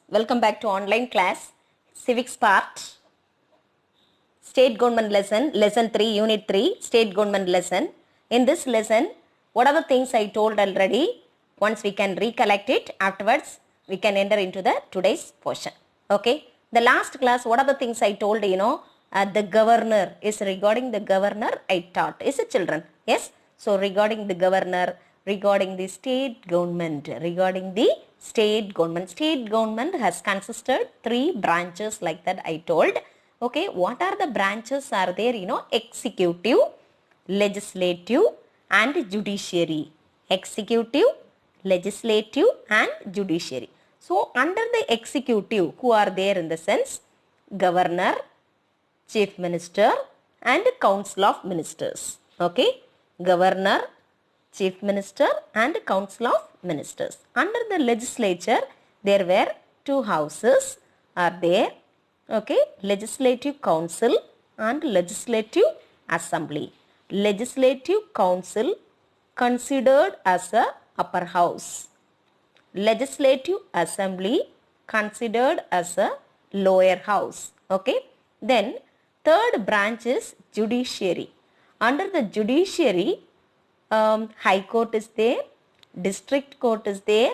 Welcome back to online class, Civics part, State Government lesson, lesson 3, unit 3, State Government lesson. In this lesson, what are the things I told already? Once we can recollect it, afterwards we can enter into the today's portion. Okay. The last class, what are the things I told, the governor is regarding the governor I taught. Is it children? Yes. So regarding the governor, regarding the state government, state government has consisted 3 branches like that I told. Okay, what are the branches are there? Executive, legislative and judiciary. Executive, legislative and judiciary. So under the executive, who are there in the sense? Governor, chief minister and council of ministers. Okay, governor, chief minister and council of ministers. Under the legislature, there were 2 houses are there. Okay, legislative council and legislative assembly. Legislative council considered as a upper house. Legislative assembly considered as a lower house. Okay, then third branch is judiciary. Under the judiciary, High Court is there, District Court is there,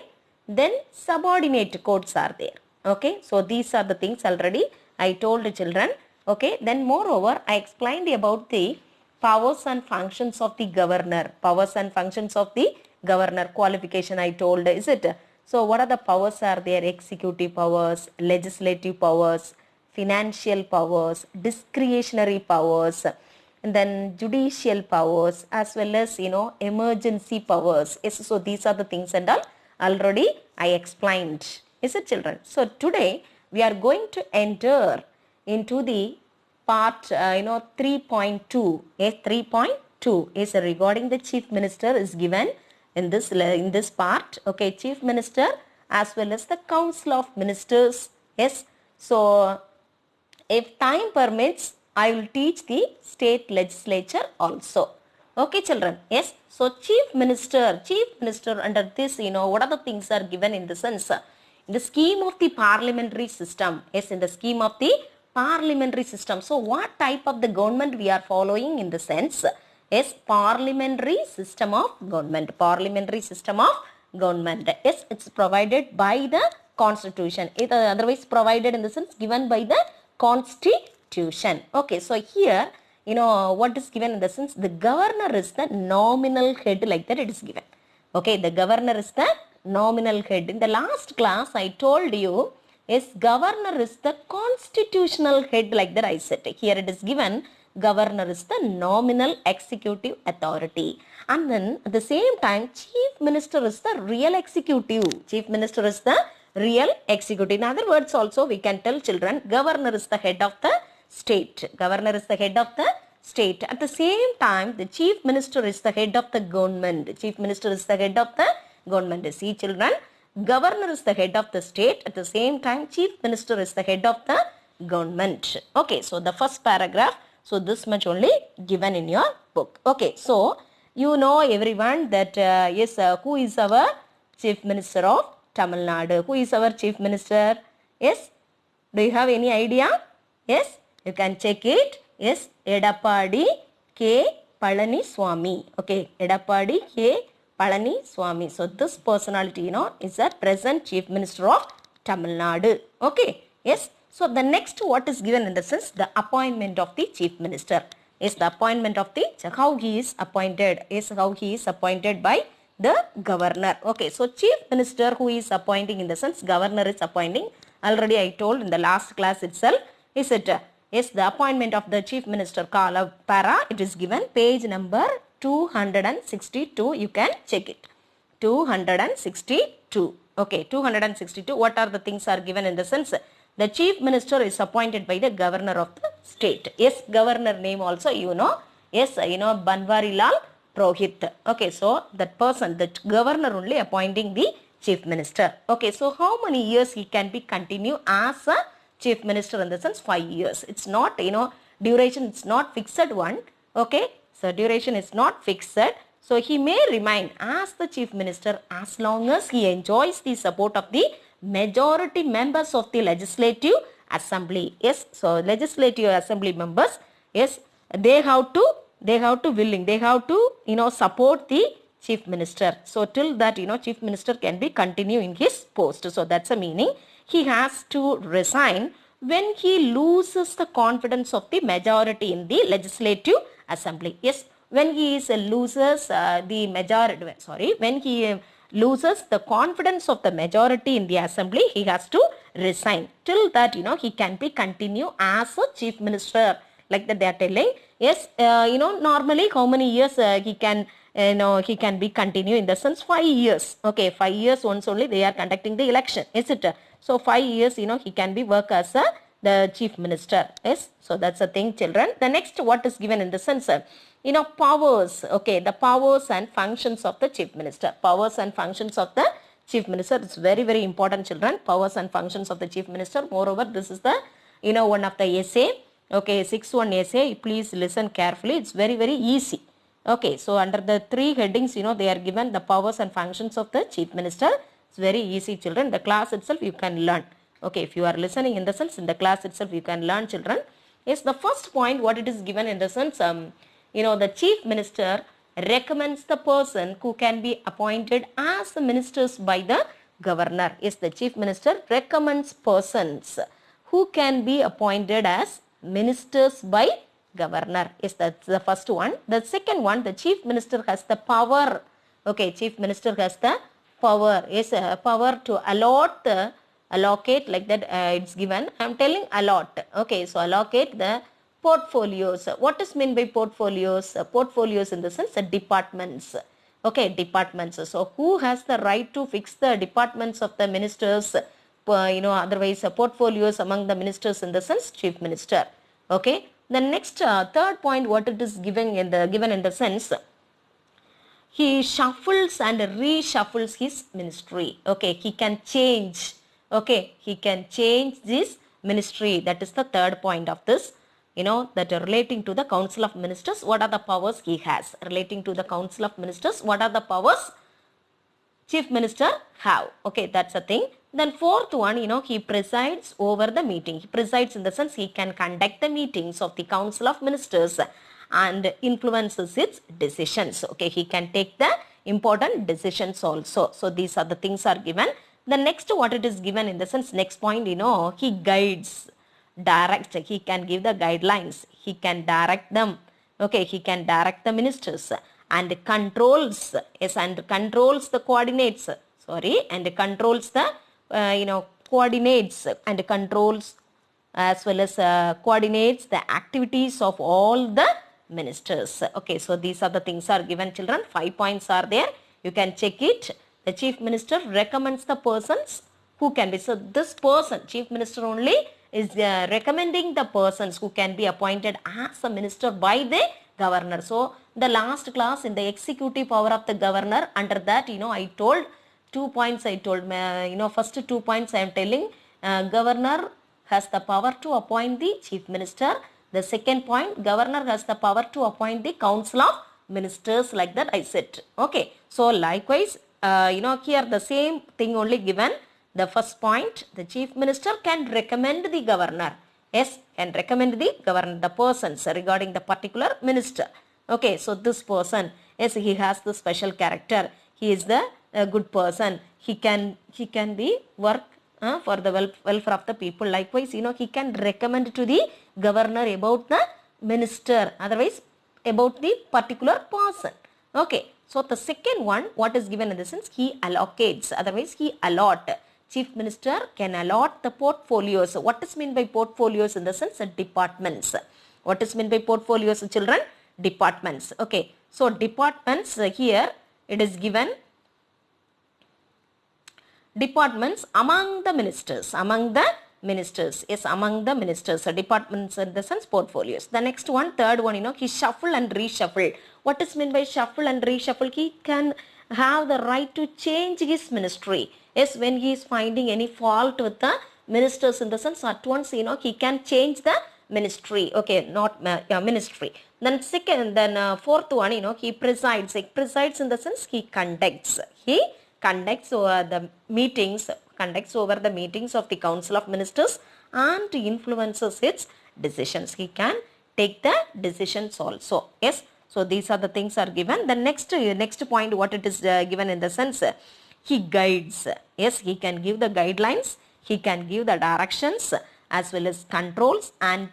then subordinate courts are there. Okay, so these are the things already I told the children. Okay, then moreover, I explained about the powers and functions of the governor. Powers and functions of the governor qualification I told, is it? So what are the powers are there? Executive powers, legislative powers, financial powers, discretionary powers, and then judicial powers as well as emergency powers. Yes, so these are the things and all already I explained. Is it children? So today we are going to enter into the part 3.2. Yes, 3.2 is regarding the chief minister is given in this part. Okay, chief minister as well as the council of ministers. Yes, so if time permits, I will teach the state legislature also. Okay, children. Yes. So, chief minister under this, what are the things are given in the sense? In the scheme of the parliamentary system. Yes, in the scheme of the parliamentary system. So, what type of the government we are following in the sense? Yes, parliamentary system of government. Parliamentary system of government. Yes, it's provided by the constitution. It otherwise provided in the sense given by the constitution. Okay, so here, what is given in the sense? The governor is the nominal head, like that it is given. Okay, the governor is the nominal head. In the last class, I told you, yes, governor is the constitutional head, like that I said. Here it is given, governor is the nominal executive authority. And then at the same time, chief minister is the real executive. Chief minister is the real executive. In other words also, we can tell children, governor is the head of the state. Governor is the head of the state. At the same time, the chief minister is the head of the government. Chief minister is the head of the government. See children, governor is the head of the state. At the same time, chief minister is the head of the government. Okay, so the first paragraph. So this much only given in your book. Okay, so you know everyone that who is our chief minister of Tamilnadu? Who is our chief minister? Yes, do you have any idea? Yes, you can check it. Yes, Edappadi K. Palaniswamy. Okay, Edappadi K. Palaniswamy. So this personality, is the present chief minister of Tamilnadu. Okay, yes. So the next what is given in the sense, the appointment of the chief minister. Is the appointment of the, how he is appointed. Is how he is appointed by the governor. Okay, so chief minister who is appointing in the sense, governor is appointing. Already I told in the last class itself. Is it? Yes, the appointment of the chief minister, para, it is given page number 262. You can check it. 262. Okay, 262. What are the things are given in the sense? The chief minister is appointed by the governor of the state. Yes, governor name also you know. Yes, Banwarilal Purohit. Okay, so that person, that governor only appointing the chief minister. Okay, so how many years he can be continue as a chief minister in the sense 5 years. It's not, duration, it's not fixed one. Okay, so duration is not fixed. So he may remain as the chief minister as long as he enjoys the support of the majority members of the legislative assembly. Yes, so legislative assembly members, yes, they have to support the chief minister. So till that, chief minister can be continue in his post. So that's a meaning. He has to resign when he loses the confidence of the majority in the legislative assembly. Yes, when he loses when he loses the confidence of the majority in the assembly, he has to resign. Till that, he can be continue as a chief minister. Like that they are telling. Yes, normally how many years he can be continue, in the sense 5 years. Okay, 5 years once only they are conducting the election. Is it? So 5 years, he can be work as the chief minister. Yes, so that's the thing, children. The next, what is given in the sense, powers. Okay, the powers and functions of the chief minister. Powers and functions of the chief minister. It's very, very important, children. Powers and functions of the chief minister. Moreover, this is the, one of the essay. Okay, 6-1 essay. Please listen carefully. It's very, very easy. Okay, so under the 3 headings, they are given the powers and functions of the chief minister. It's very easy, children. The class itself you can learn. Okay, if you are listening in the sense, in the class itself you can learn, children. Yes, the first point, what it is given in the sense, the chief minister recommends the person who can be appointed as the ministers by the governor. Yes, the chief minister recommends persons who can be appointed as ministers by governor. Yes, that's the first one. The second one, the chief minister has the power. Okay, chief minister has the power. Yes, power to allocate, like that it's given. I'm telling allot. Okay, so allocate the portfolios. What is meant by portfolios? Portfolios in the sense departments. Okay, departments. So who has the right to fix the departments of the ministers? Otherwise portfolios among the ministers in the sense chief minister. Okay. The next third point, what it is given in the sense, he shuffles and reshuffles his ministry. Okay, he can change. Okay, he can change this ministry. That is the third point of this. That relating to the council of ministers, what are the powers he has? Relating to the council of ministers, what are the powers chief minister have? Okay, that's a thing. Then fourth one, he presides over the meeting. He presides in the sense he can conduct the meetings of the council of ministers and influences its decisions. Okay, he can take the important decisions also. So these are the things are given. The next, what it is given in the sense, next point, he guides, directs. He can give the guidelines. He can direct them. Okay, he can direct the ministers and controls. Yes, and controls the coordinates. And controls the coordinates and controls as well as coordinates the activities of all the ministers. Okay, so these are the things are given, children. 5 points are there. You can check it. The chief minister recommends the persons who can be. So this person, chief minister only, is recommending the persons who can be appointed as a minister by the governor. So the last class in the executive power of the governor, under that, I told 2 points. I told, first 2 points I am telling, governor has the power to appoint the chief minister. The second point, governor has the power to appoint the council of ministers, like that I said. Okay, so likewise, here the same thing only given. The first point, the chief minister can recommend the governor. Yes, can recommend the governor, the persons regarding the particular minister. Okay, so this person, yes, he has the special character. He is the good person. He can be work for the welfare of the people. Likewise, he can recommend to the governor about the minister, otherwise about the particular person. Okay, so the second one, what is given in the sense, he allocates, otherwise he allot. Chief minister can allot the portfolios. What is meant by portfolios in the sense, departments. What is meant by portfolios, children? Departments. Okay, so departments, here it is given departments among the ministers. Yes, among the ministers. Departments in the sense portfolios. The next one, third one, he shuffle and reshuffle. What is meant by shuffle and reshuffle? He can have the right to change his ministry. Yes, when he is finding any fault with the ministers in the sense, at once, he can change the ministry. Okay, not ministry. Then fourth one, he presides. He presides in the sense he conducts. He conducts the meetings, conducts over the meetings of the Council of Ministers and influences its decisions. He can take the decisions also. Yes. So these are the things are given. The next point, what it is given in the sense, he guides. Yes, he can give the guidelines. He can give the directions as well as controls and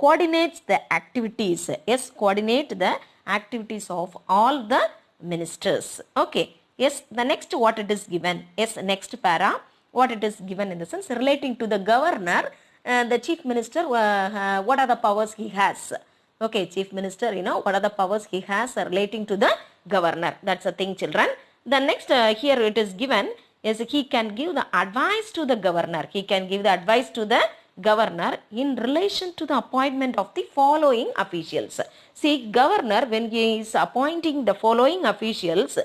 coordinates the activities. Yes, coordinate the activities of all the ministers. Okay. Yes, the next what it is given. Yes, next para, what it is given in the sense relating to the governor, the chief minister, what are the powers he has. Okay, chief minister, what are the powers he has relating to the governor. That's the thing, children. The next here it is given is he can give the advice to the governor. He can give the advice to the governor in relation to the appointment of the following officials. See, governor, when he is appointing the following officials,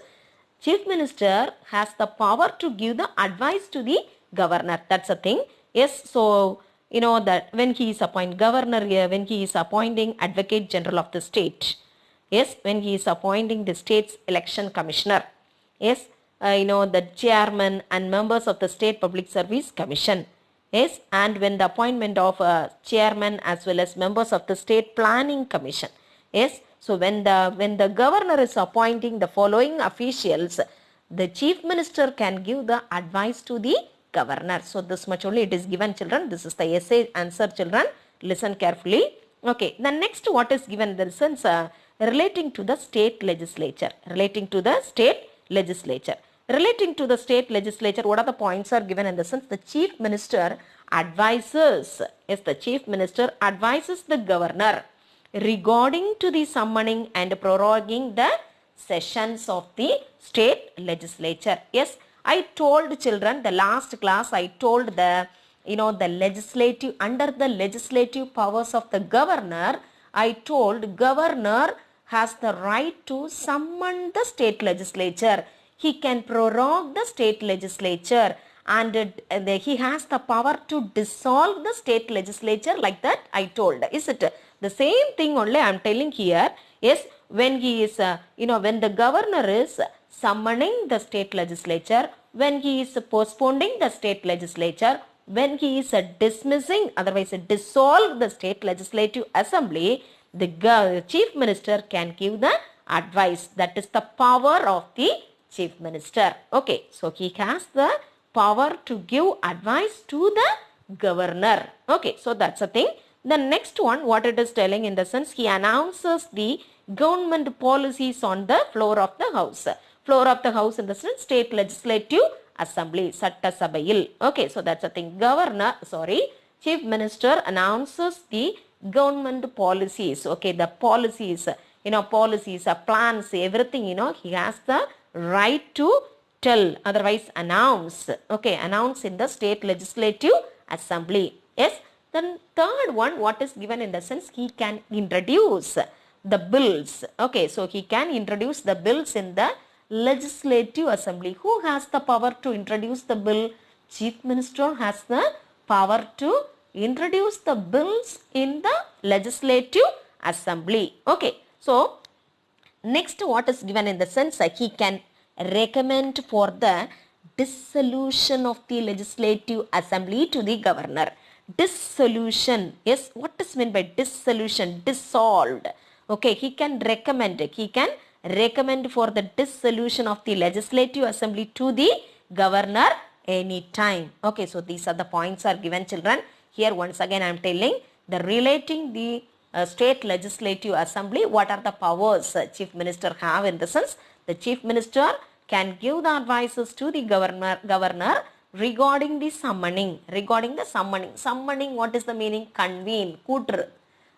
chief minister has the power to give the advice to the governor. That's a thing. Yes, so that when he is appointing governor, when he is appointing advocate general of the state, yes, when he is appointing the state's election commissioner, yes, the chairman and members of the state public service commission, yes, and when the appointment of chairman as well as members of the state planning commission, yes. So when the governor is appointing the following officials, the chief minister can give the advice to the governor. So this much only it is given, children. This is the essay answer, children. Listen carefully. Okay. The next what is given in the sense relating to the state legislature. Relating to the state legislature. Relating to the state legislature, what are the points are given in the sense the chief minister advises. Yes, the chief minister advises the governor regarding to the summoning and proroguing the sessions of the state legislature. Yes, I told children the last class, I told the the legislative, under the legislative powers of the governor, I told governor has the right to summon the state legislature. He can prorogue the state legislature and he has the power to dissolve the state legislature, like that I told. Is it the same thing only I am telling here? Yes, when he is, when the governor is summoning the state legislature, when he is postponing the state legislature, when he is dismissing, otherwise dissolve the state legislative assembly, the chief minister can give the advice. That is the power of the chief minister. Okay, so he has the power to give advice to the governor. Okay, so that's the thing. The next one, what it is telling in the sense, he announces the government policies on the floor of the house. Floor of the house in the sense, state legislative assembly, Satta Sabayil. Okay, so that's the thing. Chief minister announces the government policies. Okay, the policies, policies, plans, everything, he has the right to tell, otherwise announce. Okay, announce in the state legislative assembly. Yes. Then third one, what is given in the sense, he can introduce the bills. Okay, so he can introduce the bills in the legislative assembly. Who has the power to introduce the bill? Chief minister has the power to introduce the bills in the legislative assembly. Okay, so next what is given in the sense, he can recommend for the dissolution of the legislative assembly to the governor. Dissolution. Yes, what is meant by dissolution? Dissolved. Okay, he can recommend. He can recommend for the dissolution of the legislative assembly to the governor anytime. Okay, so these are the points are given, children. Here once again I am telling the relating the state legislative assembly, what are the powers chief minister have in the sense, the chief minister can give the advices to the governor regarding the summoning. Regarding the summoning. Summoning, what is the meaning? Convene. Kutru.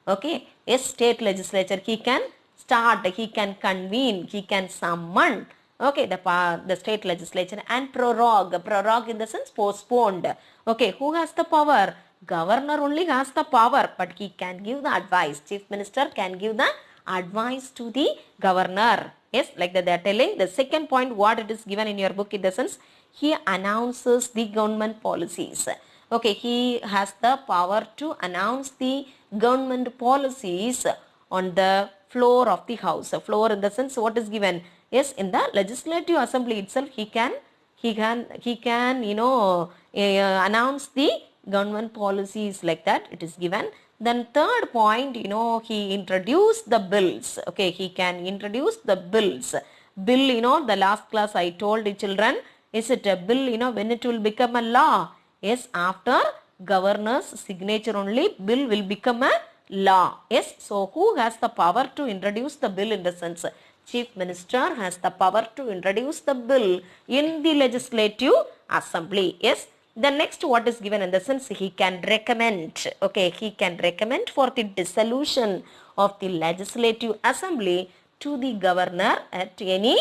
Okay. A state legislature, he can start, he can convene, he can summon. Okay, the state legislature and prorogue. Prorogue in the sense postponed. Okay, who has the power? Governor only has the power, but he can give the advice. Chief minister can give the advice to the governor. Yes, like that they are telling. The second point, what it is given in your book in the sense, he announces the government policies. Okay, he has the power to announce the government policies on the floor of the house. Floor in the sense, what is given? Yes, in the legislative assembly itself, he can announce the government policies like that. It is given. Then third point, he introduced the bills. Okay, he can introduce the bills. Bill, the last class I told the children, is it a bill, when it will become a law? Yes, after governor's signature only, bill will become a law. Yes, so who has the power to introduce the bill in the sense? Chief Minister has the power to introduce the bill in the legislative assembly. Yes. The next what is given in the sense he can recommend. Okay, he can recommend for the dissolution of the legislative assembly to the governor at any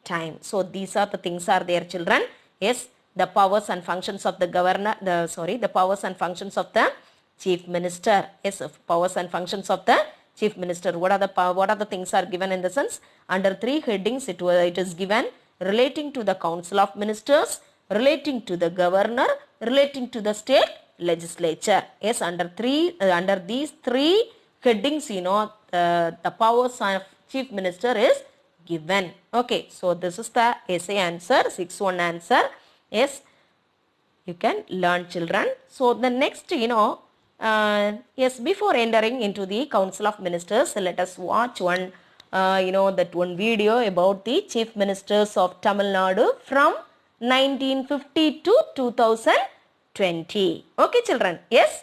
time. So these are the things are there, children. Yes, the powers and functions of the governor, the powers and functions of the chief minister. Yes, powers and functions of the chief minister. What are the things are given in the sense? Under 3 headings it is given: relating to the council of ministers, relating to the governor, relating to the state legislature. Yes, under these 3 headings, the powers of chief minister is given. Okay, so this is the essay answer, 6-1 answer. Yes, you can learn, children. So the next, yes, before entering into the council of ministers, let us watch one, that one video about the chief ministers of Tamil Nadu from 1950 to 2020. Okay, children. Yes.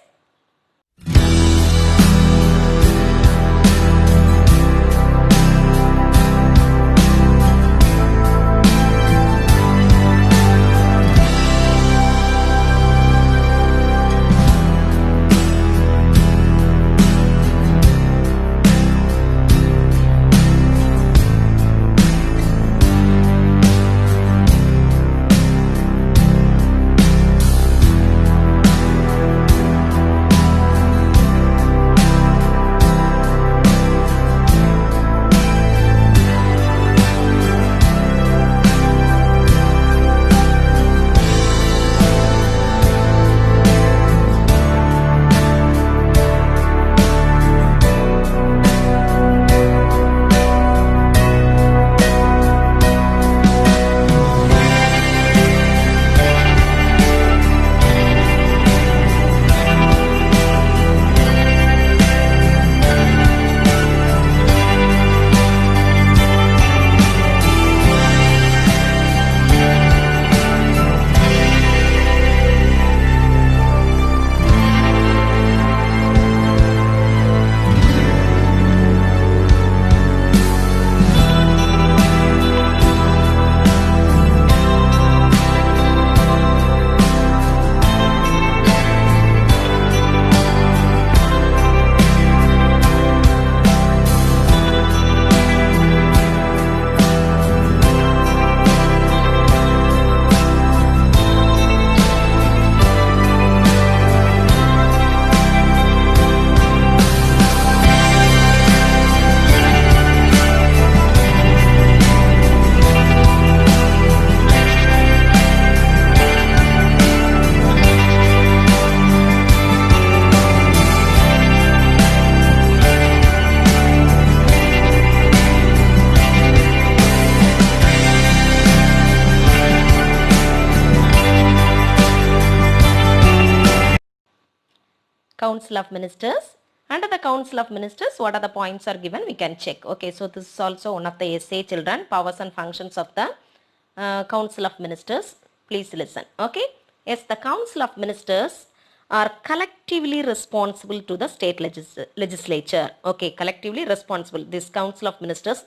Council of Ministers. Under the Council of Ministers, what are the points are given? We can check. Okay, so this is also one of the essay, children. Powers and functions of the Council of Ministers. Please listen. Okay. Yes, the Council of Ministers are collectively responsible to the state legislature. Okay, collectively responsible. This Council of Ministers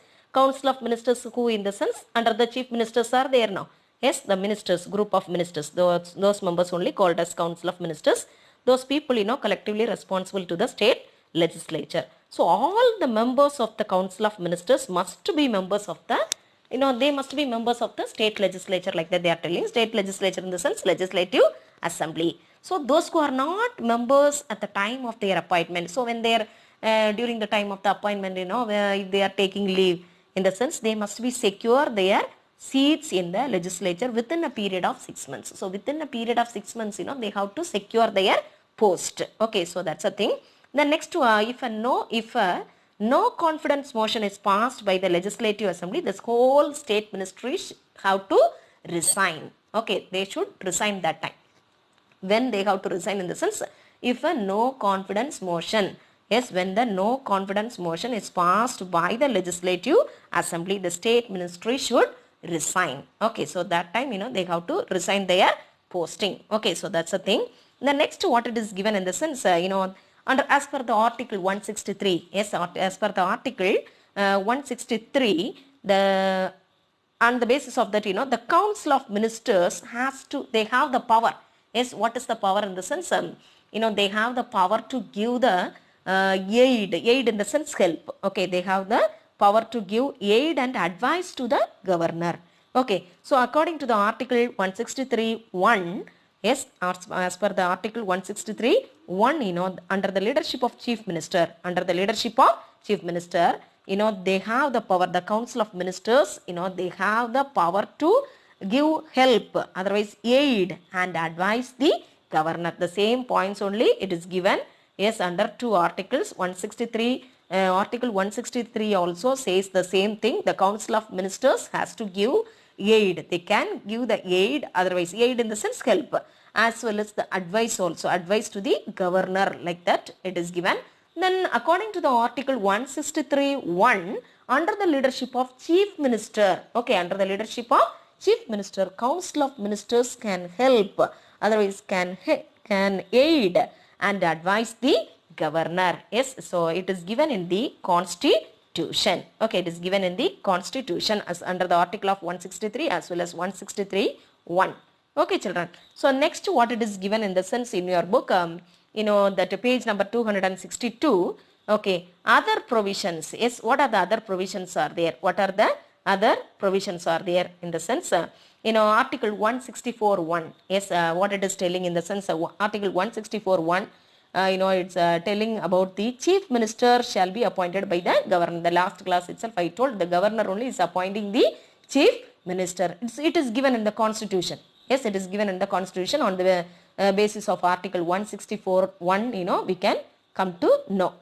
who in the sense under the chief ministers are there now. Yes, the ministers, group of ministers, those members only called as Council of Ministers. Those people, collectively responsible to the state legislature. So all the members of the Council of Ministers must be members of the, they must be members of the state legislature, like that they are telling. State legislature in the sense legislative assembly. So those who are not members at the time of their appointment, so when they are during the time of the appointment, if they are taking leave, in the sense they must be secure their seats in the legislature within a period of 6 months. So within a period of 6 months, they have to secure their post. Okay, so that's a thing. The next, if a no confidence motion is passed by the legislative assembly, this whole state ministry have to resign. Okay, they should resign that time. when they have to resign in the sense, if a no confidence motion, yes, when the no confidence motion is passed by the legislative assembly, the state ministry should resign. Okay, so that time, they have to resign their posting. Okay, so that's the thing. The next, what it is given in the sense, under as per the article 163, yes, as per the article 163, the on the basis of that, the council of ministers they have the power. Yes, what is the power in the sense, they have the power to give the aid in the sense help. Okay, they have the power to give aid and advice to the governor. Okay, so according to the article 163(1), yes, as per the article 163(1), under the leadership of chief minister, they have the power, the council of ministers, they have the power to give help, otherwise aid and advise the governor. The same points only it is given, yes, under two articles. 163, article 163 also says the same thing. The council of ministers has to give aid. They can give the aid, otherwise aid in the sense help, as well as the advice also, advice to the governor, like that it is given. Then according to the article 163(1), under the leadership of chief minister, okay, under the leadership of chief minister, council of ministers can help, otherwise can aid and advise the governor. Yes, so it is given in the constitution. Okay, it is given in the constitution as under the article of 163 as well as 163(1). Okay, children. So next, what it is given in the sense in your book, that page number 262. Okay, other provisions. Yes, what are the other provisions are there? What are the other provisions are there in the sense, article 164(1). Yes, what it is telling in the sense, article 164(1). It's telling about the chief minister shall be appointed by the governor. The last class itself I told the governor only is appointing the chief minister. It is given in the constitution. Yes, it is given in the constitution on the basis of article 164(1). We can come to know.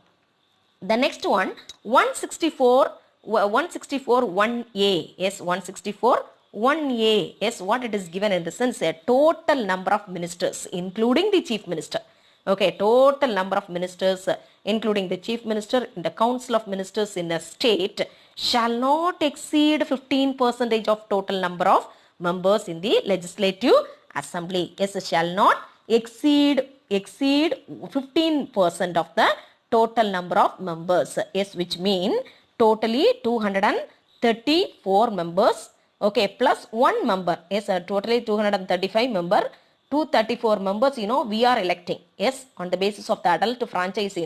The next one, 164(1)(a). Yes, 164(1)(a). Yes, what it is given in the sense, a total number of ministers, including the chief minister. Okay, total number of ministers, including the chief minister in the council of ministers in a state, shall not exceed 15% of total number of members in the legislative assembly. Yes, shall not exceed 15% of the total number of members. Yes, which mean totally 234 members. Okay, plus one member. Yes, totally 235 member. 234 members, we are electing. Yes, on the basis of the adult franchise,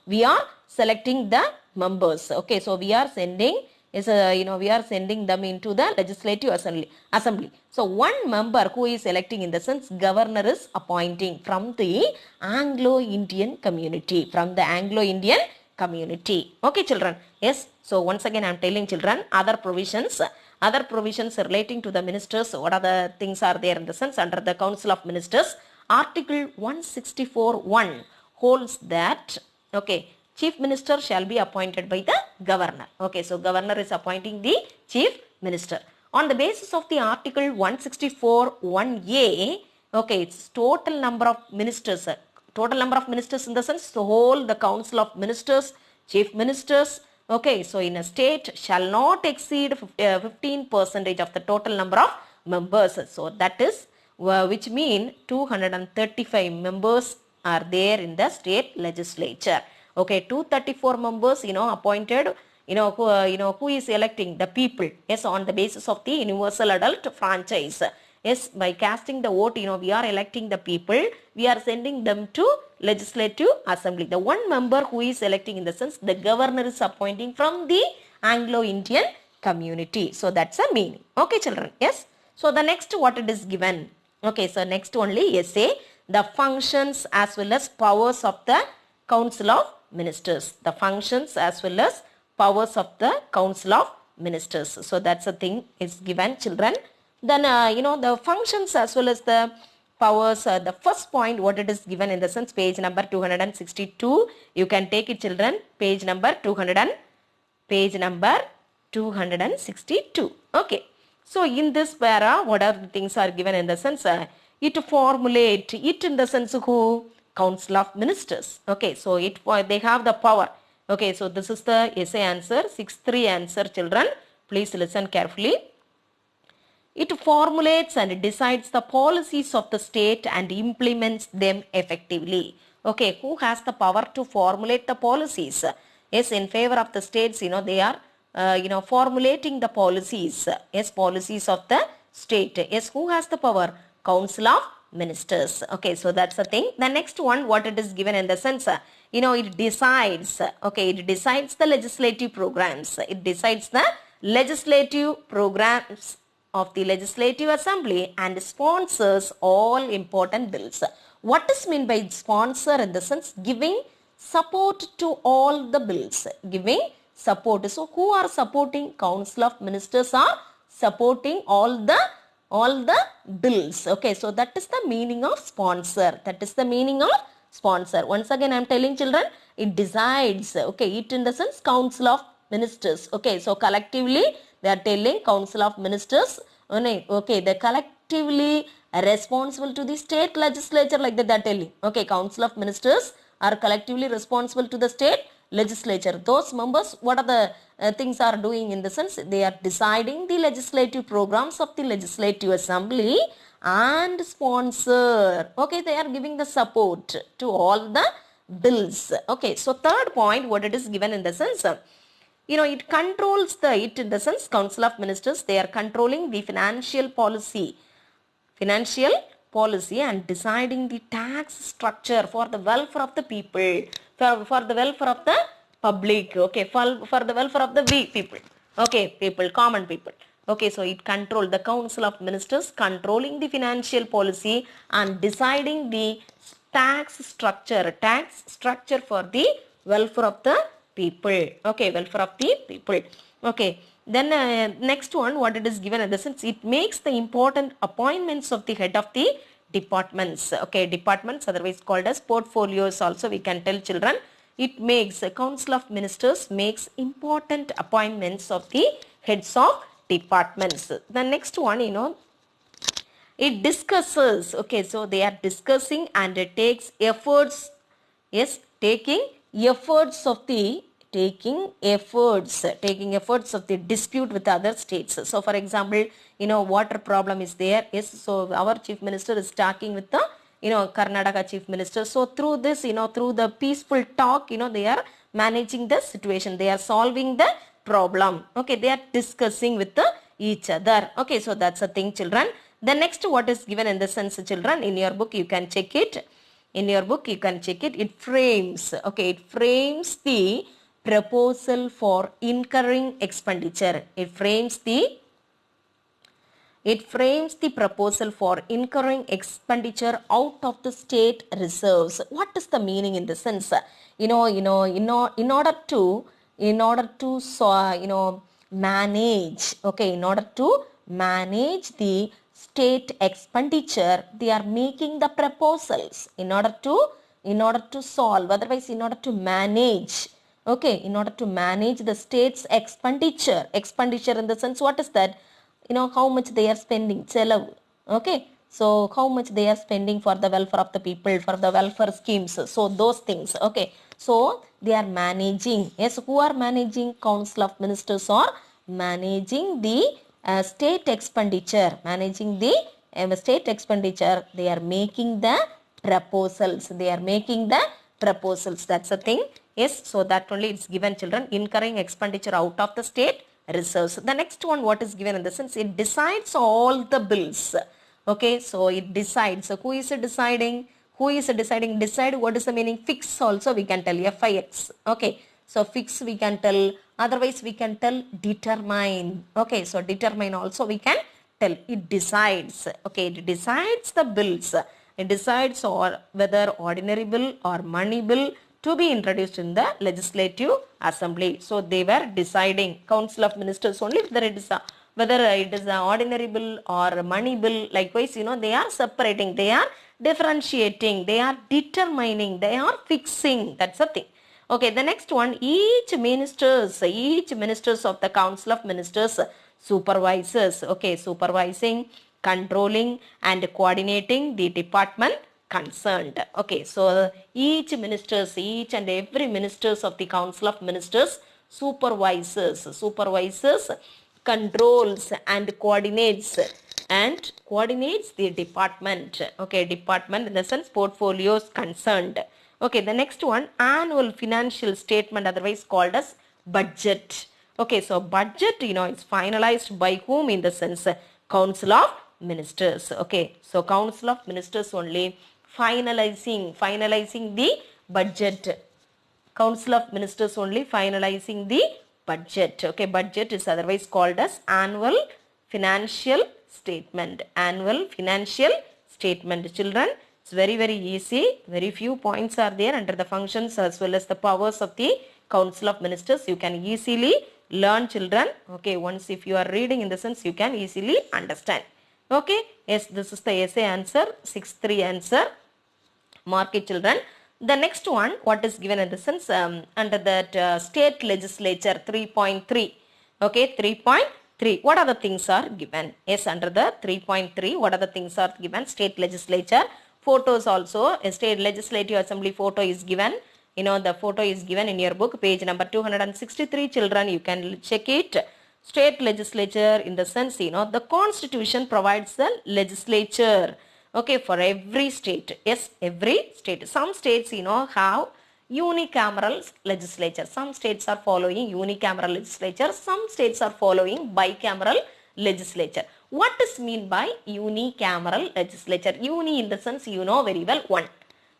we are selecting the members. Okay, so we are sending we are sending them into the legislative assembly. So one member who is electing in the sense, governor is appointing from the Anglo-Indian community. Okay, children. Yes. So once again I am telling children, other provisions relating to the ministers. What are the things are there in the sense under the council of ministers? Article 164(1) holds that, okay, chief minister shall be appointed by the governor. Okay, so governor is appointing the chief minister. On the basis of the article 164(1)(a), okay, it's total number of ministers. Total number of ministers in the sense, the whole, the council of ministers, chief ministers. Okay, so in a state shall not exceed 15% of the total number of members. So that is, which mean 235 members are there in the state legislature. Okay, 234 members, appointed, who is electing? The people. Yes, on the basis of the universal adult franchise. Yes, by casting the vote, we are electing the people. We are sending them to legislative assembly. The one member who is electing in the sense, the governor is appointing from the Anglo-Indian community. So that's a meaning. Okay, children. Yes. So the next, what it is given? Okay, so next only essay, the functions as well as powers of the council of ministers. The functions as well as powers of the council of ministers. So that's a thing is given, children. Then, the functions as well as the powers, the first point, what it is given in the sense, page number 262. You can take it, children, page number 262. Okay. So, in this para, what are the things are given in the sense, it formulate, it in the sense who? Council of Ministers. Okay, so they have the power. Okay, so this is the essay answer, 6-3 answer, children. Please listen carefully. It formulates and decides the policies of the state and implements them effectively. Okay, who has the power to formulate the policies? Yes, in favor of the states, they are, formulating the policies. Yes, policies of the state. Yes, who has the power? Council of Ministers. Okay, so that's the thing. The next one, what it is given in the sense, it decides. Okay, it decides the legislative programs. It decides the legislative programs of the Legislative Assembly and sponsors all important bills. What is meant by sponsor in the sense? Giving support to all the bills. Giving support. So who are supporting? Council of Ministers are supporting all the bills. Okay, so that is the meaning of sponsor. That is the meaning of sponsor. Once again, I am telling children, it decides. Okay, it in the sense Council of Ministers. Okay, so collectively they are telling Council of Ministers. Okay, they collectively are responsible to the state legislature, like that they are telling. Okay, Council of Ministers are collectively responsible to the state legislature. Those members, what are the things are doing in the sense? They are deciding the legislative programs of the Legislative Assembly and sponsor. Okay, they are giving the support to all the bills. Okay, so third point, what it is given in the sense, it controls it in the sense, Council of Ministers, they are controlling the financial policy and deciding the tax structure for the welfare of the people, for the welfare of the public. Okay, for the welfare of the people. Okay, common people. Okay, so it controls, the Council of Ministers controlling the financial policy and deciding the tax structure for the welfare of the people. Okay, welfare of the people. Okay, then next one, what it is given in the sense, it makes the important appointments of the head of the departments. Okay, departments, otherwise called as portfolios also we can tell children. It makes, a Council of Ministers makes important appointments of the heads of departments. The next one, it discusses. Okay, so they are discussing and it takes efforts. Yes, taking efforts of the dispute with other states. So for example, water problem is there. Yes, so our chief minister is talking with the Karnataka chief minister. So through this, through the peaceful talk, they are managing the situation, they are solving the problem. Okay, they are discussing with each other. Okay, so that's a thing, children. The next, what is given in the sense, children, in your book you can check it. It frames. Okay, it frames the proposal for incurring expenditure. It frames the proposal for incurring expenditure out of the state reserves. What is the meaning in the sense? In order to manage. Okay, in order to manage the state expenditure, they are making the proposals in order to solve, otherwise in order to manage. Okay, in order to manage the state's expenditure in the sense, what is that? How much they are spending, selavu. Okay, so how much they are spending for the welfare of the people, for the welfare schemes, so those things. Okay, so they are managing. Yes, who are managing? Council of Ministers are managing the state expenditure. They are making the proposals. That's the thing. Yes, so that only it's given, children. Incurring expenditure out of the state reserves. The next one, what is given in the sense, it decides all the bills. Okay, so it decides. So who is deciding? Decide, what is the meaning? Fix also we can tell, FIX. Okay, so fix we can tell, otherwise we can tell determine. Okay, so determine also we can tell. It decides. Okay, it decides the bills. It decides whether ordinary bill or money bill to be introduced in the Legislative Assembly. So they were deciding, Council of Ministers only, whether it is an ordinary bill or a money bill. Likewise, they are separating, they are differentiating, they are determining, they are fixing. That's the thing. Okay, the next one, each ministers of the Council of Ministers supervises. Okay, supervising controlling and coordinating the department concerned. Okay, so each and every ministers of the Council of Ministers supervises, controls and coordinates the department. Okay, department in the sense portfolios concerned. Okay, the next one, annual financial statement, otherwise called as budget. Okay, so budget, is finalized by whom? In the sense Council of Ministers. Okay, so Council of Ministers only finalizing the budget. Council of Ministers only finalizing the budget. Okay, budget is otherwise called as annual financial statement. Annual financial statement. Children, it's very, very easy. Very few points are there under the functions as well as the powers of the Council of Ministers. You can easily learn, children. Okay, once if you are reading in the sense, you can easily understand. Okay, yes, this is the essay answer, 6-3 answer. Mark it, children. The next one, what is given in the sense under that state legislature 3.3. Okay, 3.3. What are the things are given? Yes, under the 3.3, what are the things are given? State legislature. Photos also, a state legislative assembly photo is given. The photo is given in your book, page number 263, children. You can check it. State legislature in the sense, the constitution provides the legislature. Okay, for every state. Yes, every state. Some states, have unicameral legislature. Some states are following unicameral legislature. Some states are following bicameral legislature. What is mean by unicameral legislature? Uni in the sense, very well, one.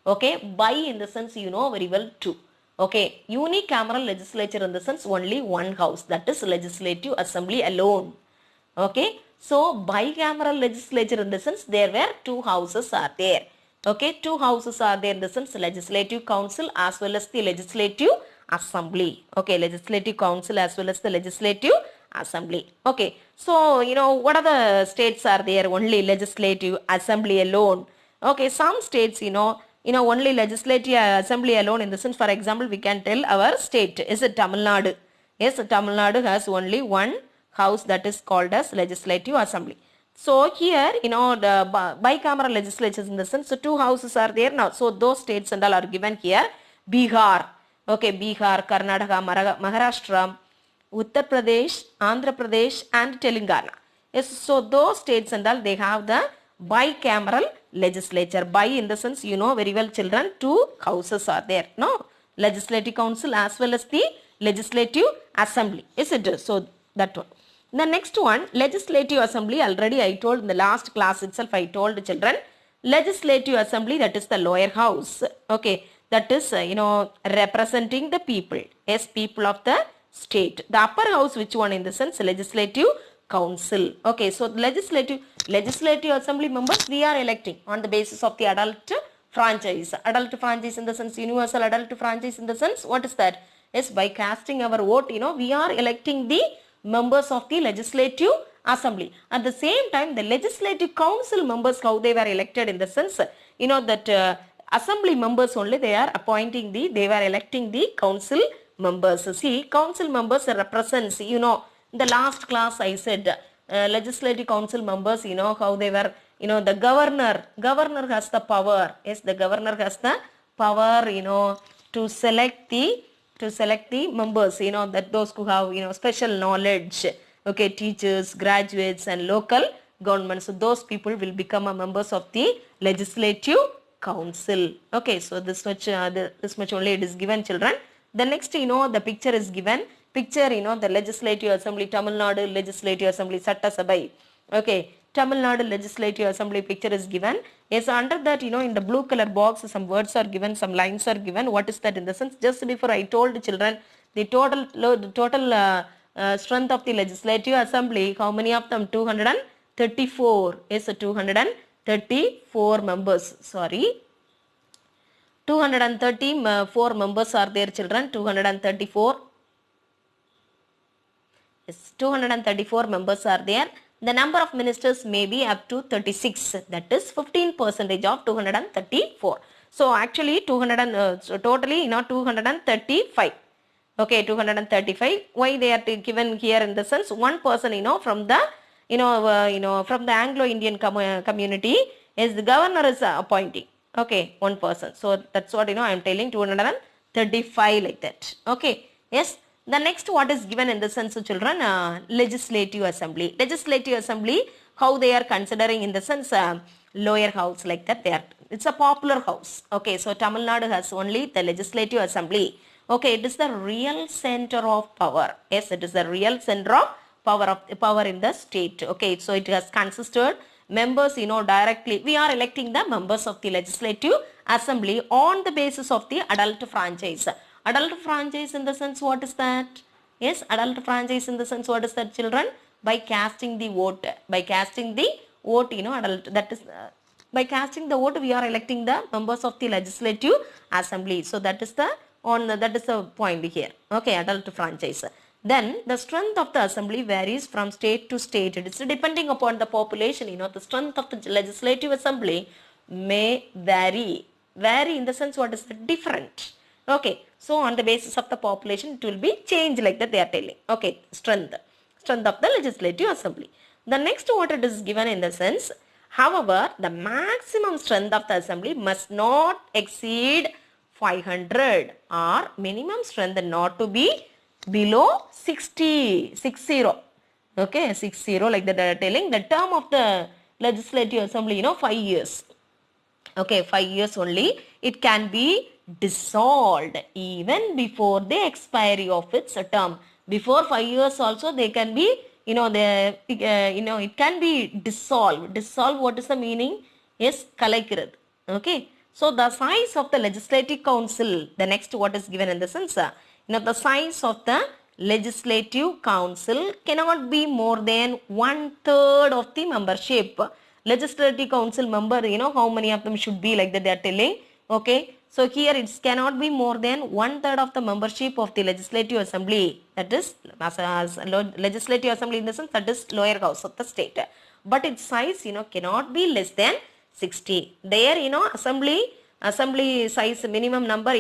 Okay, bi in the sense, very well, two. Okay, unicameral legislature in the sense only one house, that is legislative assembly alone. Okay, so bicameral legislature in the sense there were two houses are there. Okay, two houses are there in the sense legislative council as well as the legislative assembly. Okay, legislative council as well as the legislative assembly. Okay, so what are the states are there? Only legislative assembly alone. Okay, some states only legislative assembly alone in the sense, for example, we can tell our state is Tamilnadu. Yes, Tamilnadu has only one house, that is called as legislative assembly. So here, the bicameral legislatures in the sense, so two houses are there now. So those states and all are given here. Bihar. Okay, Bihar, Karnataka, Maharashtra, Uttar Pradesh, Andhra Pradesh and Telangana. Yes, so those states and all, they have the bicameral legislature. Bi in the sense, very well, children, two houses are there. No, legislative council as well as the legislative assembly. Is it? So that one. The next one, legislative assembly, already I told in the last class itself, I told children, legislative assembly, that is the lower house. Okay, that is, representing the people. Yes, people of the state. The upper house, which one in the sense? Legislative council. Okay, so legislative assembly members, we are electing on the basis of the adult franchise. Adult franchise in the sense, universal adult franchise in the sense, what is that? Yes, by casting our vote, we are electing the members of the legislative assembly. At the same time, the legislative council members, how they were elected in the sense, that assembly members only, they are appointing they were electing the council members. See, council members represents, in the last class I said, legislative council members, how they were, the governor has the power. Yes, the governor has the power, to select the members, that those who have, special knowledge. Okay, teachers, graduates and local government. So those people will become a members of the legislative council. Okay, so this much only it is given, children. The next, the picture is given. Picture, the legislative assembly, Tamilnadu legislative assembly, Satta Sabai. Okay, Tamilnadu legislative assembly picture is given. Yes, under that, in the blue color box, some words are given, some lines are given. What is that in the sense? Just before I told the children, the total strength of the legislative assembly, how many of them? 234. Yes, 234 members. Sorry. 234 members are there, children. 234. Yes, 234 members are there. The number of ministers may be up to 36. That is 15% of 234. So actually totally 235. Okay, 235. Why they are given here in the sense? One person from the from the Anglo-Indian community, is the governor is appointing. Okay, one person. So that's what I am telling, 235 like that. Okay, yes. The next what is given in the sense of children, legislative assembly. Legislative assembly, how they are considering in the sense lower house like that. It's a popular house. Okay, so Tamil Nadu has only the legislative assembly. Okay, it is the real center of power. Yes, it is the real center of power in the state. Okay, so it has consisted members, directly. We are electing the members of the legislative assembly on the basis of the adult franchise. Adult franchise in the sense, what is that? Yes, adult franchise in the sense, what is that, children? By casting the vote. By casting the vote, adult, that is, by casting the vote, we are electing the members of the legislative assembly. So that is the point here. Okay, adult franchise. Then the strength of the assembly varies from state to state. It is depending upon the population. The strength of the legislative assembly may vary. Vary in the sense, what is the different? Okay, so on the basis of the population, it will be changed like that they are telling. Okay, strength of the legislative assembly. The next what it is given in the sense, however, the maximum strength of the assembly must not exceed 500 or minimum strength not to be below 60. Okay, 60 like that they are telling. The term of the legislative assembly, 5 years. Okay, 5 years only. It can be dissolved even before the expiry of its term. Before 5 years also they can be, it can be dissolved. Dissolve, what is the meaning? Yes, kalaikirat. Okay. So the size of the legislative council, the next what is given in the sense, the size of the legislative council cannot be more than 1/3 of the membership. Legislative council member, how many of them should be like that they are telling. Okay, so here it cannot be more than 1/3 of the membership of the legislative assembly. That is, as legislative assembly in the sense, that is lower house of the state. But its size, cannot be less than 60. There, assembly size minimum number,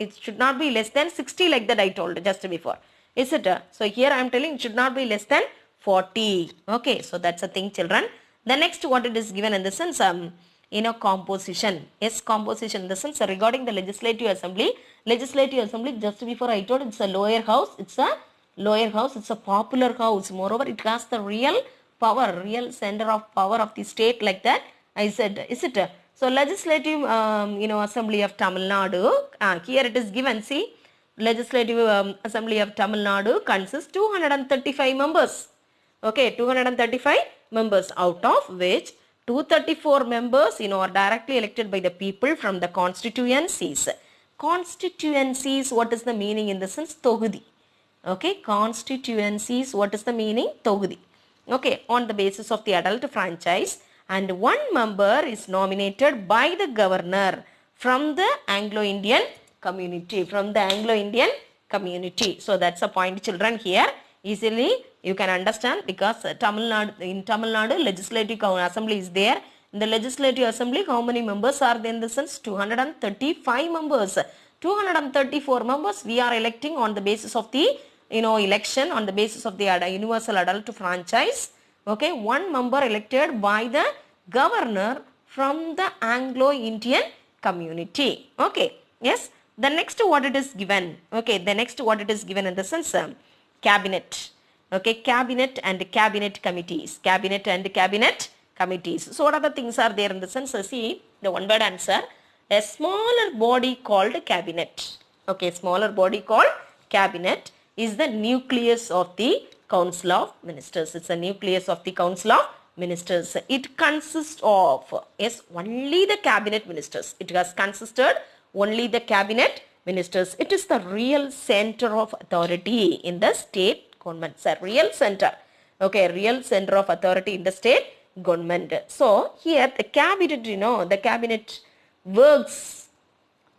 it should not be less than 60 like that I told just before. Is it? So here I am telling it should not be less than 40. Okay, so that's a thing, children. The next what it is given in the sense, composition. Yes, composition in the sense regarding the legislative assembly. Legislative assembly, just before I told, it's a lower house. It's a lower house. It's a popular house. Moreover, it has the real power, real center of power of the state like that. I said, is it? So legislative, assembly of Tamil Nadu. Here it is given. See, legislative assembly of Tamil Nadu consists 235 members. Okay, 235 members, out of which 234 members, are directly elected by the people from the constituencies. Constituencies, what is the meaning in the sense? Togudi. Okay, constituencies, what is the meaning? Togudi. Okay, on the basis of the adult franchise, and one member is nominated by the governor from the Anglo-Indian community. From the Anglo-Indian community. So that's a point, children, here. Easily you can understand, because in Tamil Nadu legislative assembly is there. In the legislative assembly, how many members are there in the sense? 235 members. 234 members we are electing on the basis of the election, on the basis of the universal adult franchise. Okay, one member elected by the governor from the Anglo-Indian community. Okay, yes. The next what it is given. Okay, the next what it is given in the sense, cabinet. Okay, cabinet and cabinet committees. Cabinet and cabinet committees. So what other things are there in the sense? See, the one word answer. A smaller body called cabinet. Okay, smaller body called cabinet is the nucleus of the Council of Ministers. It's a nucleus of the Council of Ministers. It consists of, yes, only the cabinet ministers. It has consisted only the cabinet ministers. It is the real center of authority in the state government. It's a real center. Okay, real center of authority in the state government. So here the cabinet, the cabinet works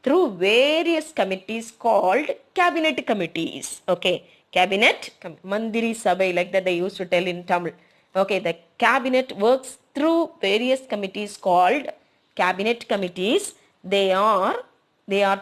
through various committees called cabinet committees. Okay, cabinet, Mandiri Sabai, like that they used to tell in Tamil. Okay, the cabinet works through various committees called cabinet committees. They are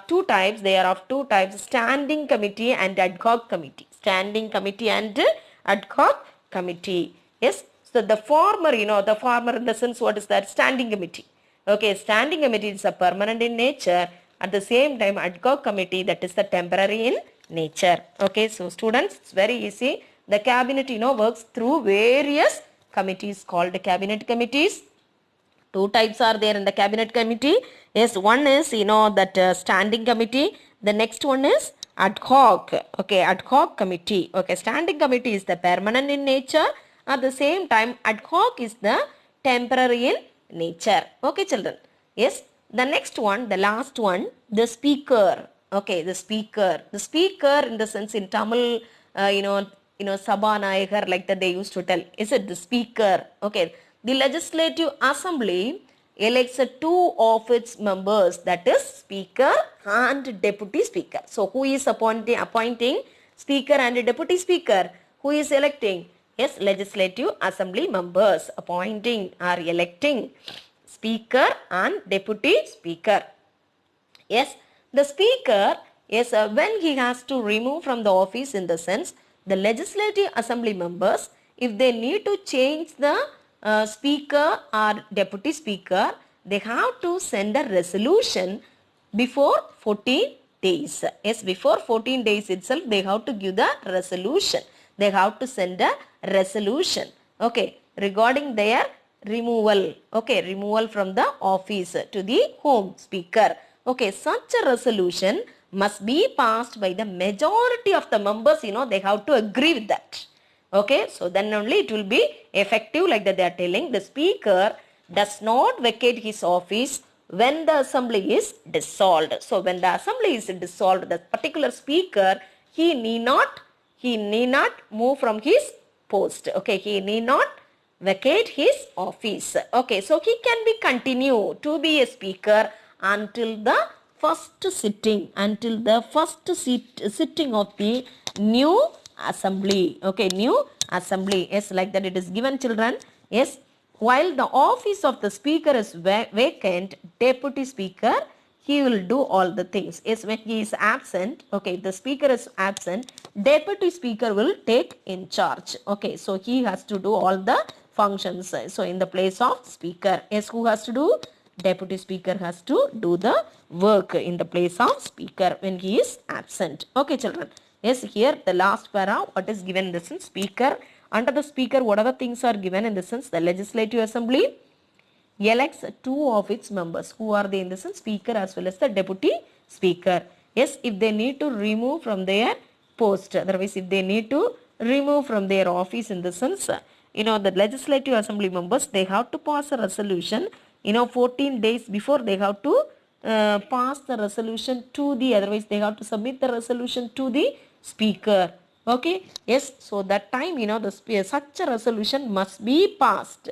two types. They are of two types: standing committee and ad hoc committee. Standing committee and ad hoc committee. Yes. So the former, the former in the sense, what is that? Standing committee. Okay, standing committee is a permanent in nature. At the same time, ad hoc committee, that is the temporary in nature. Okay, so students, it's very easy. The cabinet, works through various committees called cabinet committees. Two types are there in the cabinet committee. Yes, one is, that standing committee. The next one is ad hoc. Okay, ad hoc committee. Okay, standing committee is the permanent in nature. At the same time, ad hoc is the temporary in nature. Okay, children. Yes, the next one, the last one, the speaker. Okay, the speaker. The speaker in the sense in Tamil, Sabanayagar, like that they used to tell. Is it the speaker? Okay. The legislative assembly elects two of its members, that is speaker and deputy speaker. So who is appointing speaker and deputy speaker? Who is electing? Yes, legislative assembly members appointing or electing speaker and deputy speaker. Yes, the speaker, yes, when he has to remove from the office, in the sense, the legislative assembly members, if they need to change the speaker or deputy speaker, they have to send a resolution before 14 days. Yes, before 14 days itself, they have to give the resolution. They have to send a resolution. Okay, regarding their removal. Okay, removal from the office to the home speaker. Okay, such a resolution must be passed by the majority of the members. They have to agree with that. Okay, so then only it will be effective, like that they are telling. The speaker does not vacate his office when the assembly is dissolved. So when the assembly is dissolved, the particular speaker, he need not move from his post. Okay, he need not vacate his office. Okay, so he can be continue to be a speaker until the first sitting, sitting of the new assembly. Okay, new assembly. Yes, like that it is given, children. Yes, while the office of the speaker is vacant, deputy speaker, he will do all the things. Yes, when he is absent, okay, the speaker is absent, deputy speaker will take in charge. Okay, so he has to do all the functions. So in the place of speaker, yes, who has to do? Deputy speaker has to do the work in the place of speaker when he is absent. Okay, children. Yes, here the last para, what is given in the sense? Speaker. Under the speaker, what other things are given in the sense? The legislative assembly elects two of its members. Who are they in the sense? Speaker as well as the deputy speaker. Yes, if they need to remove from their post, otherwise if they need to remove from their office, in the sense, the legislative assembly members, they have to pass a resolution, 14 days before they have to pass the resolution to the, otherwise they have to submit the resolution to the speaker. Okay, yes, so that time, such a resolution must be passed.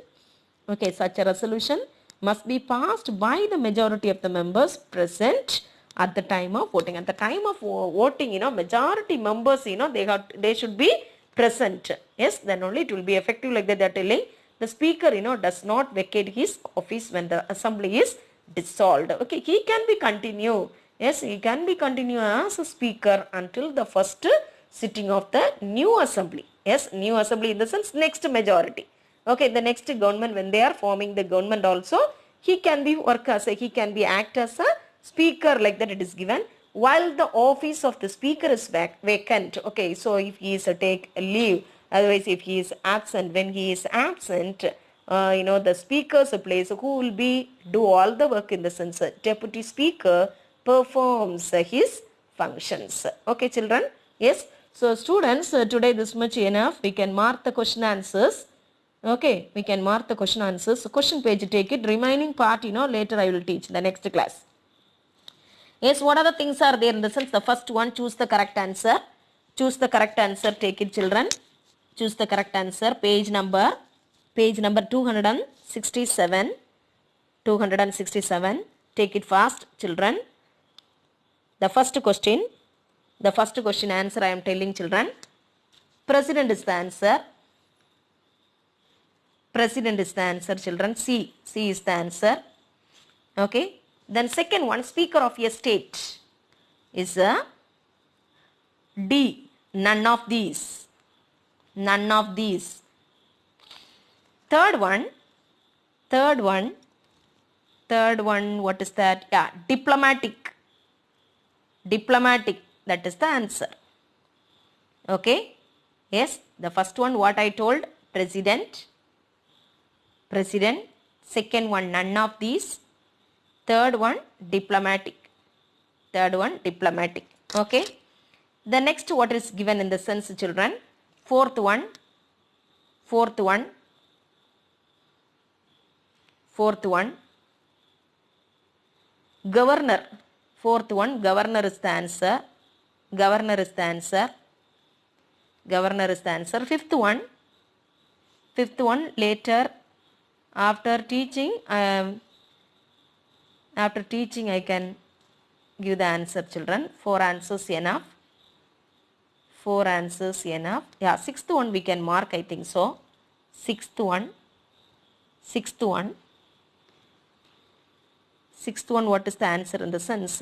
Okay, such a resolution must be passed by the majority of the members present at the time of voting. At the time of voting, majority members, they should be present. Yes, then only it will be effective, like that they are telling. The speaker, does not vacate his office when the assembly is dissolved. Okay, he can be continue. Yes, he can be continue as a speaker until the first sitting of the new assembly. Yes, new assembly in the sense next majority. Okay, the next government, when they are forming the government also, he can be act as a speaker, like that it is given, while the office of the speaker is vacant. Okay, so if he is take a leave, otherwise if he is absent, when he is absent, the speaker's place, who will be do all the work in the sense, deputy speaker performs his functions. Okay, children. Yes, so students, today this much enough. We can mark the question answers. Okay, we can mark the question answers. So question page, take it. Remaining part, later I will teach in the next class. Yes, what other things are there in the sense? The first one, choose the correct answer. Choose the correct answer. Take it, children. Choose the correct answer. Page number 267. 267. Take it fast, children. The first question answer I am telling, children. President is the answer. President is the answer, children. C is the answer. Okay. Then second one, speaker of a state is a D. None of these. None of these. Third one, third one, what is that? Yeah, diplomatic. Diplomatic, that is the answer. Okay. Yes, the first one what I told, president. President. Second one, none of these. Third one, diplomatic. Third one, diplomatic. Okay. The next what is given in the sense, children. Fourth one, fourth one, fourth one, governor. Fourth one, governor is the answer. Governor is the answer. Governor is the answer. Fifth one, later after teaching I can give the answer, children. 4 answers enough. 4 answers enough. Yeah, sixth one we can mark, I think so. Sixth one, what is the answer in the sense?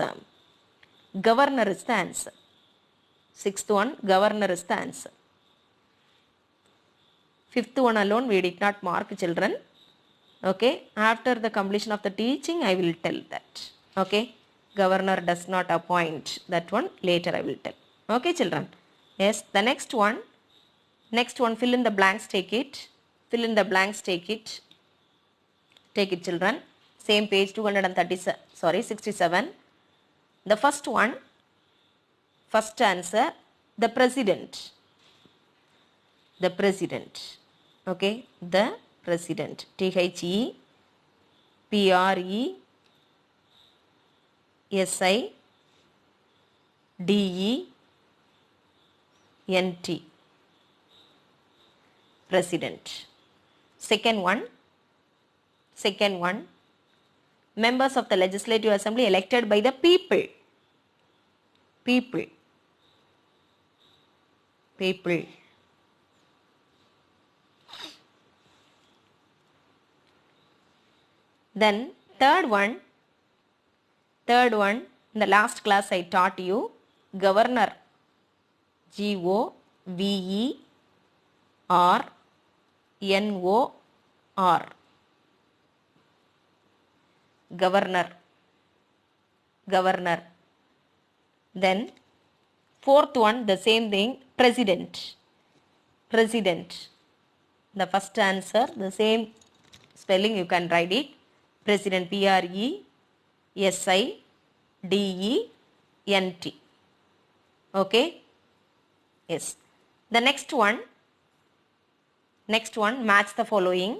Governor is the answer. Sixth one, governor is the answer. Fifth one alone we did not mark, children. Okay, after the completion of the teaching I will tell that. Okay, governor does not appoint, that one later I will tell. Okay, children. Yes, the next one, fill in the blanks, take it. Fill in the blanks, take it. Take it, children. Same page 67. The first one, first answer, the president. The president. Okay, the president. THEPRESIDENT. President. Second one, members of the Legislative Assembly elected by the people. People. Then third one, in the last class I taught you, governor. GOVERNOR. Governor. Then fourth one, the same thing, president. The first answer, the same spelling you can write it. President, PRESIDENT. Okay. Yes. The next one, match the following.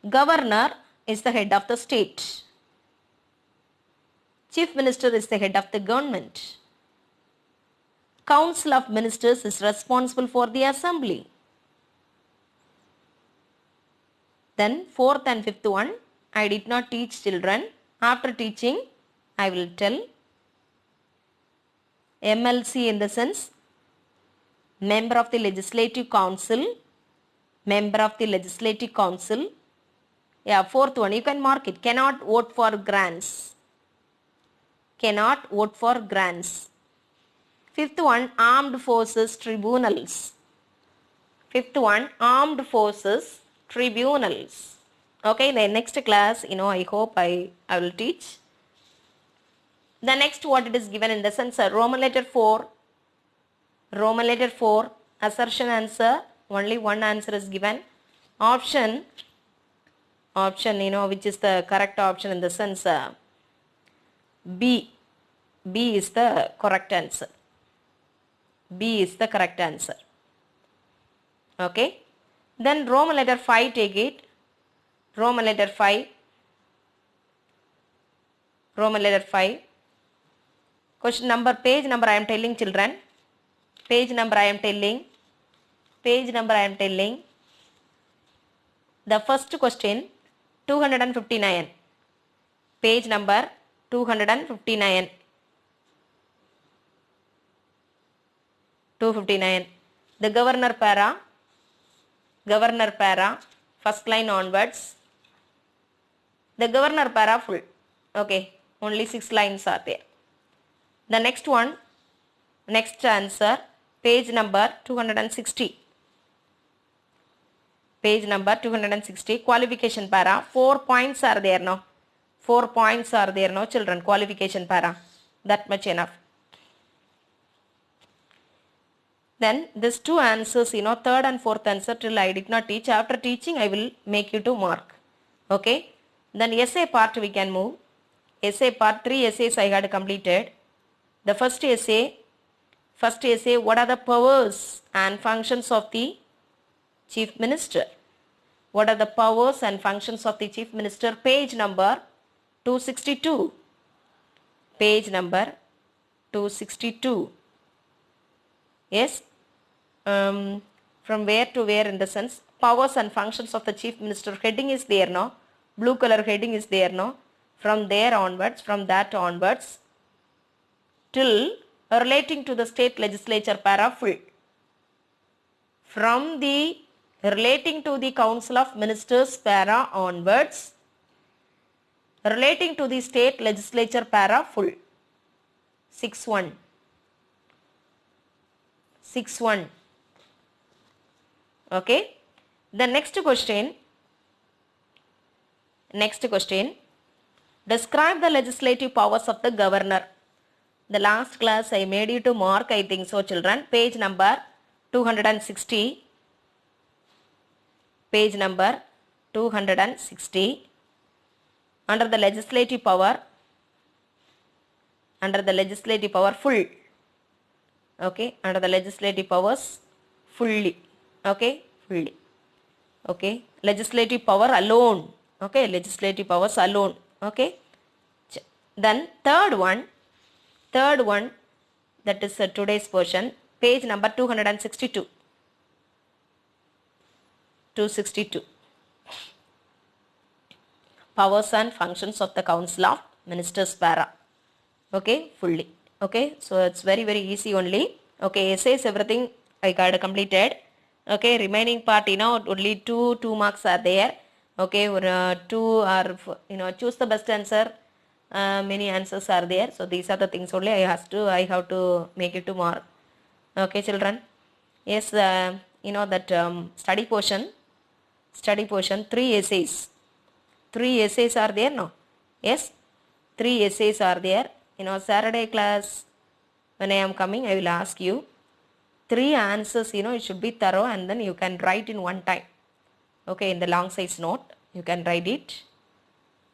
Governor is the head of the state. Chief Minister is the head of the government. Council of Ministers is responsible for the assembly. Then fourth and fifth one, I did not teach, children. After teaching, I will tell. MLC in the sense, member of the Legislative Council. Yeah, fourth one, you can mark it. Cannot vote for grants. Fifth one, armed forces tribunals. Okay, in the next class, I hope I will teach. The next what it is given in the sense, Roman letter 4, assertion answer, only one answer is given. Option, which is the correct option in the sense, B is the correct answer. Okay. Then Roman letter 5, take it. Roman letter 5. Question number, page number I am telling, children. Page number I am telling. The first question, 259. Page number 259. 259. The governor para, first line onwards. The governor para full. Okay, only 6 lines are there. The next one, next answer, page number 260. Page number 260. Qualification para. 4 points are there now. 4 points are there now, children. Qualification para. That much enough. Then these two answers, third and fourth answer till I did not teach. After teaching, I will make you to mark. Okay. Then essay part we can move. Essay part, 3 essays I had completed. The first essay, what are the powers and functions of the Chief Minister? What are the powers and functions of the Chief Minister? Page number 262. Page number 262. Yes. From where to where in the sense? Powers and functions of the Chief Minister. Heading is there now. Blue color heading is there now. From there onwards, from that onwards, till relating to the state legislature para full. From the relating to the Council of Ministers para onwards, relating to the state legislature para full. 6-1. 6-1. Okay. The next question. Describe the legislative powers of the governor. The last class I made you to mark, I think so, children. Page number 260. Page number 260. Under the legislative power, full. Okay, under the legislative powers, fully. Okay, fully. Okay, legislative power alone. Okay, legislative powers alone. Okay. Then third one, that is today's portion, page number 262. 262. Powers and functions of the Council of Ministers para. Okay, fully. Okay, so it's very easy only. Okay, essays everything I got completed. Okay, remaining part, only two marks are there. Okay, two are, choose the best answer. Many answers are there. So these are the things only I have to make it to mark. Okay, children. Yes, that study portion, 3 essays. 3 essays are there, no? Yes, 3 essays are there. Saturday class, when I am coming, I will ask you 3 answers, it should be thorough, and then you can write in one time. Okay, in the long size note, you can write it.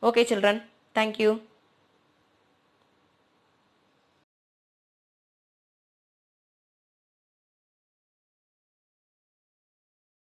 Okay, children. Thank you.